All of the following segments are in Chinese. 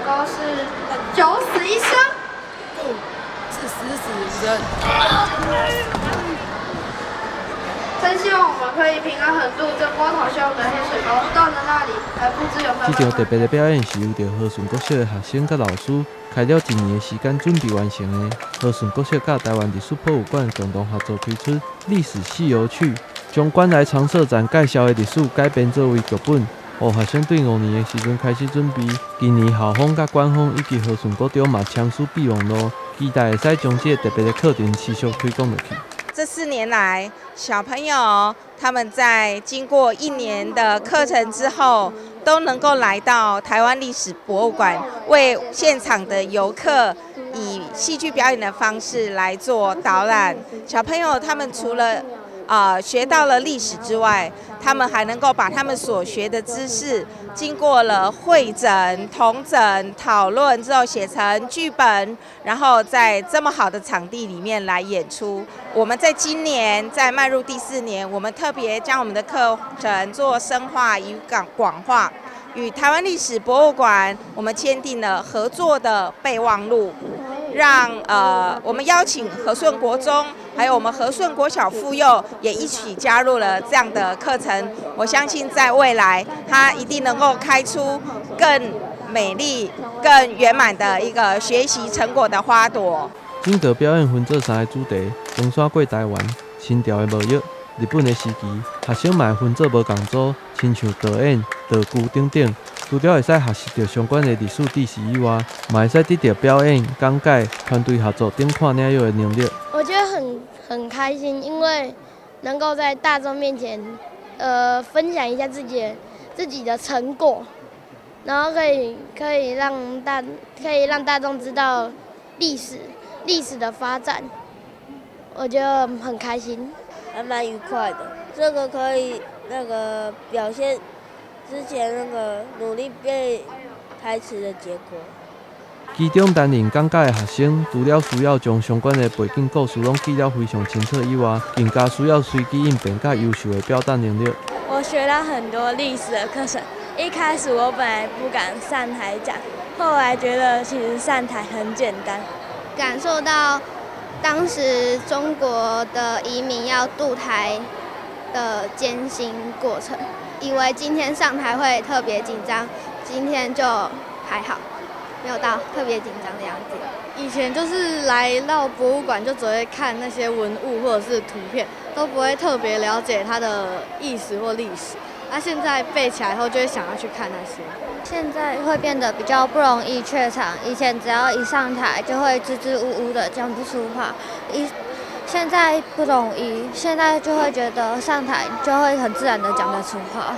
够是九死一生。是死死人。真希望我们可以平安横渡这波涛汹涌的黑水沟，到了那里还不知有没有。这场特别的表演是由着和顺国小的学生甲老师开了1年的时间准备完成的。和顺国小甲台湾历史博物馆共同合作推出《历史西游曲》，将馆内常设展介绍的历史改编作为剧本，让学生对5年的时阵开始准备。今年校方甲官方以及和顺国中嘛枪输备忘录，期待会使将这个特别的课程持续推广落去。这4年来，小朋友他们在经过1年的课程之后，都能够来到台湾历史博物馆，为现场的游客以戏剧表演的方式来做导览。小朋友他们除了学到了历史之外，他们还能够把他们所学的知识，经过了会诊、统整、讨论之后写成剧本，然后在这么好的场地里面来演出。我们在今年在迈入第4年，我们特别将我们的课程做深化与广化，与台湾历史博物馆我们签订了合作的备忘录，让我们邀请和顺国中还有我们和顺国小附幼也一起加入了这样的课程。我相信在未来，它一定能够开出更美丽、更圆满的一个学习成果的花朵。整个表演分做3个主题：登山过台湾、新潮的无益、日本的时期。学生嘛会分做无同组，亲像导演、道具等等。除了会使学习到相关的历史知识以外，嘛会使得到表演、讲解、团队合作等看领域的能力。我觉得很开心，因为能够在大众面前，分享一下自己的成果，然后可以让大众知道历史的发展，我觉得很开心，还蛮愉快的。这个可以表现之前努力背台词的结果。其中担任讲解的学生，除了需要将相关的背景故事拢记了非常清楚以外，更加需要随机应变甲优秀的表达能力。我学到很多历史的课程，一开始我本来不敢上台讲，后来觉得其实上台很简单，感受到当时中国的移民要渡台的艰辛过程。以为今天上台会特别紧张，今天就还好，没有到特别紧张的样子。以前就是来到博物馆就只会看那些文物或者是图片，都不会特别了解它的意思或历史。现在背起来后就会想要去看那些。现在会变得比较不容易怯场，以前只要一上台就会支支吾吾的讲不出话，现在不容易，现在就会觉得上台就会很自然的讲得出话。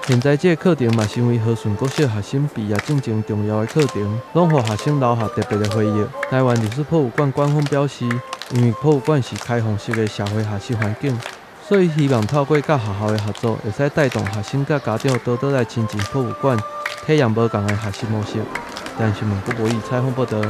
现在这个课程嘛，成为和顺国小学生毕业正正重要的课程，拢予学生留下特别的回忆。台湾历史博物馆官方表示，因为博物馆是开放式的社会学习环境，所以希望透过甲学校的合作，会使带动学生甲家长多来亲近博物馆，体验无同的学习模式。但新闻郭博义采访报道。